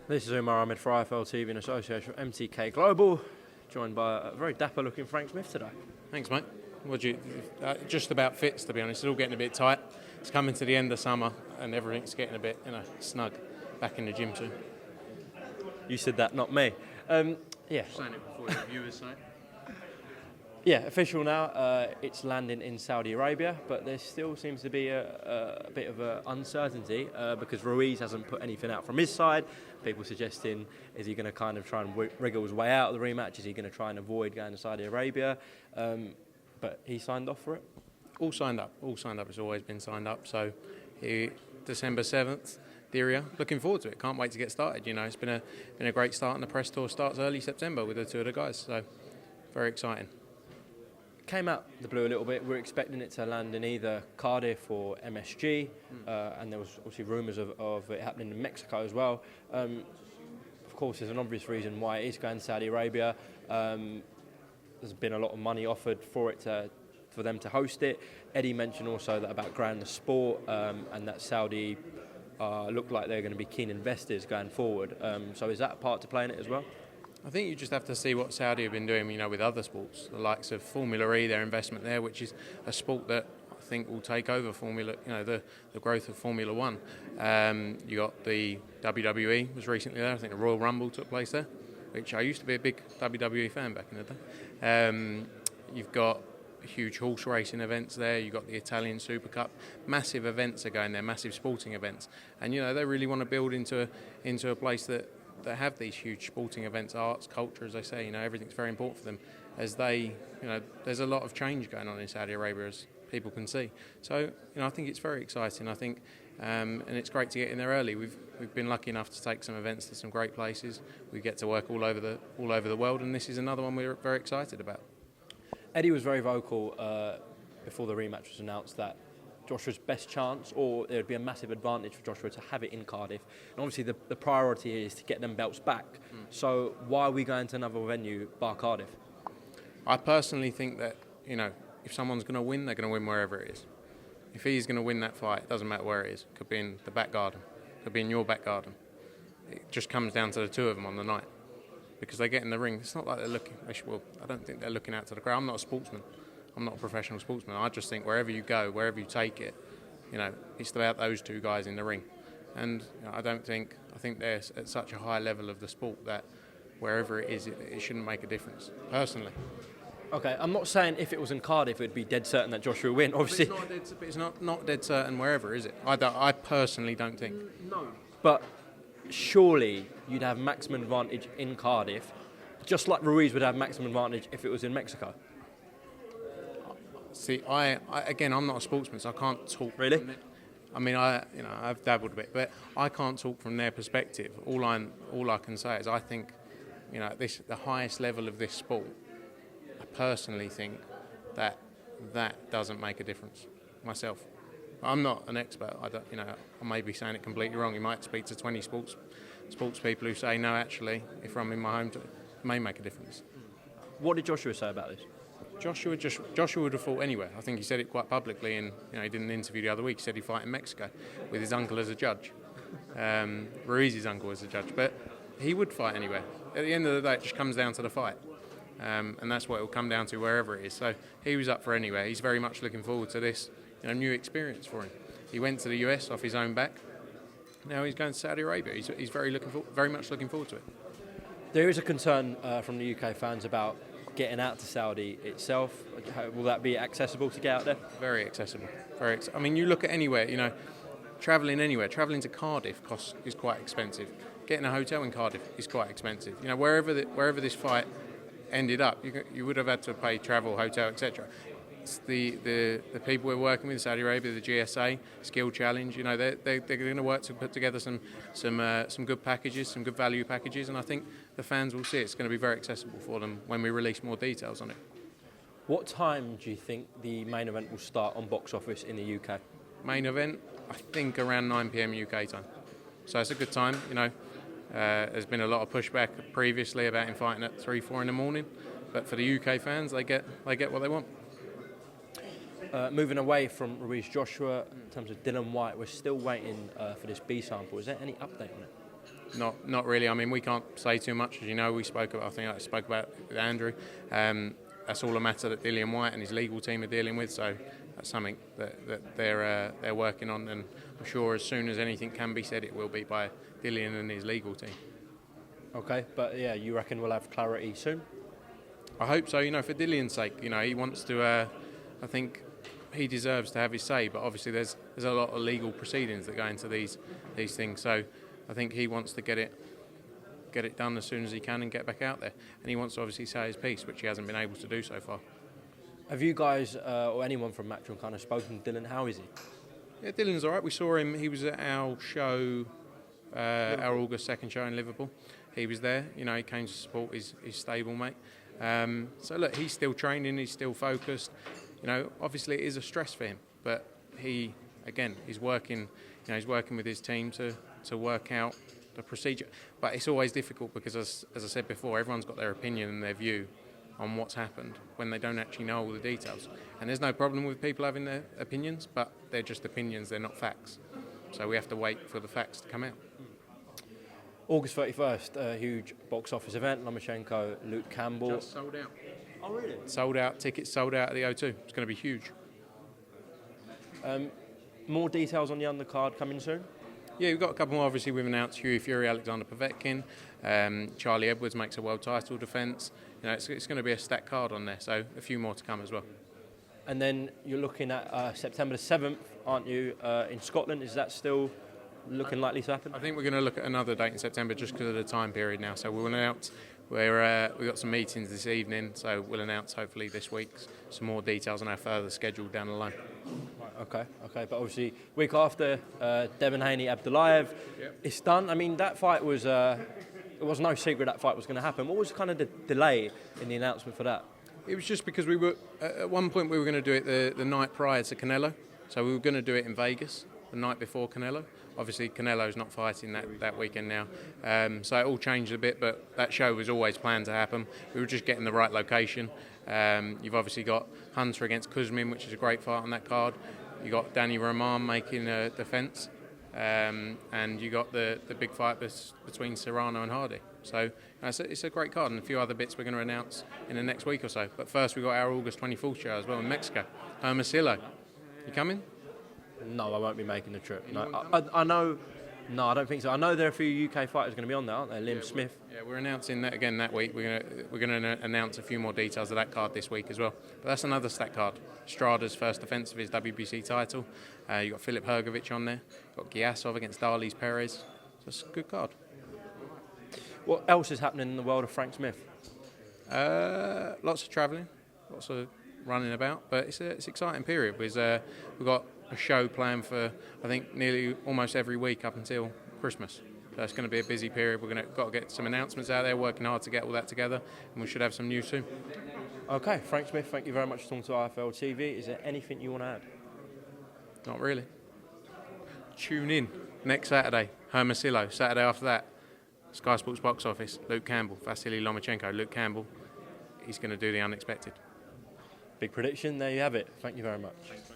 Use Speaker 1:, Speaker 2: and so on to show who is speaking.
Speaker 1: This is UMAR AHMED for IFL TV in association with MTK Global, joined by a very dapper-looking Frank Smith today.
Speaker 2: Thanks, mate. Just about fits, to be honest. It's all getting a bit tight. It's coming to the end of summer, and everything's getting a bit, snug. Back in the gym soon.
Speaker 1: You said that, not me.
Speaker 2: Saying it before the viewers say it.
Speaker 1: Yeah, official now. It's landing in Saudi Arabia, but there still seems to be a bit of uncertainty because Ruiz hasn't put anything out from his side. People suggesting, is he going to kind of try and wriggle his way out of the rematch? Is he going to try and avoid going to Saudi Arabia? But he signed off for it.
Speaker 2: All signed up. It's always been signed up. So December 7th, Diria. Looking forward to it. Can't wait to get started. It's been a great start, and the press tour starts early September with the two of the guys. So very exciting.
Speaker 1: Came out the blue a little bit. We're expecting it to land in either Cardiff or MSG, and there was obviously rumours of it happening in Mexico as well. Of course, there's an obvious reason why it is going to Saudi Arabia. There's been a lot of money offered for them to host it. Eddie mentioned also that about growing the sport, and that Saudi look like they're going to be keen investors going forward. So is that a part to play in it as well?
Speaker 2: I think you just have to see what Saudi have been doing, with other sports, the likes of Formula E, their investment there, which is a sport that I think will take over Formula, the growth of Formula One. You got the WWE was recently there. I think the Royal Rumble took place there, which I used to be a big WWE fan back in the day. You've got huge horse racing events there. You've got the Italian Super Cup. Massive events are going there, massive sporting events. And, they really want to build into a place that have these huge sporting events, arts, culture, as they say. Everything's very important for them. As they, there's a lot of change going on in Saudi Arabia, as people can see. So, I think it's very exciting. I think, and it's great to get in there early. We've been lucky enough to take some events to some great places. We get to work all over the world, and this is another one we're very excited about.
Speaker 1: Eddie was very vocal before the rematch was announced that Joshua's best chance, or there would be a massive advantage for Joshua to have it in Cardiff. And obviously the priority is to get them belts back. So why are we going to another venue bar Cardiff?
Speaker 2: I personally think that, if someone's going to win, they're going to win wherever it is. If he's going to win that fight, it doesn't matter where it is. It could be in the back garden. It could be in your back garden. It just comes down to the two of them on the night. Because they get in the ring, it's not like they're looking, I don't think they're looking out to the crowd. I'm not a sportsman. I'm not a professional sportsman. I just think wherever you go, wherever you take it, it's about those two guys in the ring. And I think they're at such a high level of the sport that wherever it is, it shouldn't make a difference, personally.
Speaker 1: Okay, I'm not saying if it was in Cardiff, it would be dead certain that Joshua would win. Obviously,
Speaker 2: but it's not dead certain wherever, is it? I personally don't think.
Speaker 1: No. But surely you'd have maximum advantage in Cardiff, just like Ruiz would have maximum advantage if it was in Mexico.
Speaker 2: See, I'm not a sportsman, so I can't talk.
Speaker 1: Really?
Speaker 2: I mean, I've dabbled a bit, but I can't talk from their perspective. All I can say is I think, the highest level of this sport. I personally think that doesn't make a difference. Myself, I'm not an expert. I may be saying it completely wrong. You might speak to 20 sports people who say no. Actually, if I'm in my home, it may make a difference.
Speaker 1: What did Joshua say about this?
Speaker 2: Joshua would have fought anywhere. I think he said it quite publicly, and he did an interview the other week. He said he'd fight in Mexico with his uncle as a judge, Ruiz's uncle as a judge. But he would fight anywhere. At the end of the day, it just comes down to the fight, and that's what it will come down to wherever it is. So he was up for anywhere. He's very much looking forward to this, new experience for him. He went to the US off his own back. Now he's going to Saudi Arabia. He's very much looking forward to it.
Speaker 1: There is a concern from the UK fans about getting out to Saudi itself. Will that be accessible to get out there? Very
Speaker 2: accessible. I mean, you look at anywhere, travelling to Cardiff is quite expensive. Getting a hotel in Cardiff is quite expensive. Wherever this fight ended up, you would have had to pay travel, hotel, etc. It's the people we're working with, Saudi Arabia, the GSA, Skill Challenge, they're going to work to put together some good packages, some good value packages, and I think the fans will see it's going to be very accessible for them when we release more details on it.
Speaker 1: What time do you think the main event will start on box office in the UK?
Speaker 2: Main event, I think around 9 p.m. UK time. So it's a good time, There's been a lot of pushback previously about him fighting at 3-4 in the morning, but for the UK fans, they get what they want.
Speaker 1: Moving away from Ruiz Joshua, in terms of Dylan White, we're still waiting for this B sample. Is there any update on it?
Speaker 2: Not really. I mean, we can't say too much, as you know. I think I spoke about it with Andrew. That's all a matter that Dillian White and his legal team are dealing with. So that's something that they're working on, and I'm sure as soon as anything can be said, it will be by Dillian and his legal team.
Speaker 1: Okay, but yeah, you reckon we'll have clarity soon?
Speaker 2: I hope so. For Dillian's sake, he wants to. I think he deserves to have his say, but obviously there's a lot of legal proceedings that go into these things. So I think he wants to get it done as soon as he can and get back out there. And he wants to obviously say his piece, which he hasn't been able to do so far.
Speaker 1: Have you guys or anyone from Matchroom kind of spoken to Dillian? How is he?
Speaker 2: Yeah, Dylan's all right. We saw him. He was at our show, our August 2nd show in Liverpool. He was there. He came to support his stablemate. So look, he's still training. He's still focused. Obviously it is a stress for him, but he's working. He's working with his team to work out the procedure. But it's always difficult because, as I said before, everyone's got their opinion and their view on what's happened when they don't actually know all the details. And there's no problem with people having their opinions, but they're just opinions, they're not facts. So we have to wait for the facts to come out.
Speaker 1: August 31st, a huge box office event. Lomachenko, Luke Campbell.
Speaker 2: Just sold out.
Speaker 1: Oh, really?
Speaker 2: Sold out, tickets sold out at the O2. It's going to be huge.
Speaker 1: More details on the undercard coming soon?
Speaker 2: Yeah, we've got a couple more. Obviously, we've announced Hughie Fury, Alexander Povetkin. Charlie Edwards makes a world title defence. It's going to be a stacked card on there, so a few more to come as well.
Speaker 1: And then you're looking at September the 7th, aren't you, in Scotland? Is that still looking likely to happen?
Speaker 2: I think we're going to look at another date in September just because of the time period now. So we'll announce. We've got some meetings this evening, so we'll announce hopefully this week some more details on our further schedule down the line.
Speaker 1: Okay. But obviously, week after, Devin Haney, Abdullayev, it's done. I mean, that fight was, it was no secret that fight was going to happen. What was kind of the delay in the announcement for that?
Speaker 2: It was just because we were, at one point we were going to do it the night prior to Canelo. So we were going to do it in Vegas the night before Canelo. Obviously, Canelo's not fighting that weekend now. So it all changed a bit, but that show was always planned to happen. We were just getting the right location. You've obviously got Hunter against Kuzmin, which is a great fight on that card. You got Danny Roman making a defence, and you got the big fight between Serrano and Hardy. So it's a great card, and a few other bits we're going to announce in the next week or so. But first, we've got our August 24th show as well in Mexico. Hermosillo, you coming?
Speaker 1: No, I won't be making the trip. No, I know. No, I don't think so. I know there are a few UK fighters going to be on there, aren't there? Liam Smith.
Speaker 2: Yeah, we're announcing that again that week. We're going to announce a few more details of that card this week as well. But that's another stack card. Strada's first defence of his WBC title. You got Filip Hrgovic on there. Got Giasov against Darlis Perez. So it's a good card.
Speaker 1: What else is happening in the world of Frank Smith?
Speaker 2: Lots of travelling, lots of running about, but it's an exciting period. We've got a show planned for, I think, nearly almost every week up until Christmas. So it's going to be a busy period. We're got to get some announcements out there, working hard to get all that together, and we should have some news soon.
Speaker 1: Okay, Frank Smith, thank you very much for talking to IFL TV. Is there anything you want to add?
Speaker 2: Not really. Tune in next Saturday, Hermosillo. Saturday after that, Sky Sports Box Office, Luke Campbell, Vasily Lomachenko. Luke Campbell, he's going to do the unexpected.
Speaker 1: Big prediction, there you have it. Thank you very much.
Speaker 2: Thanks,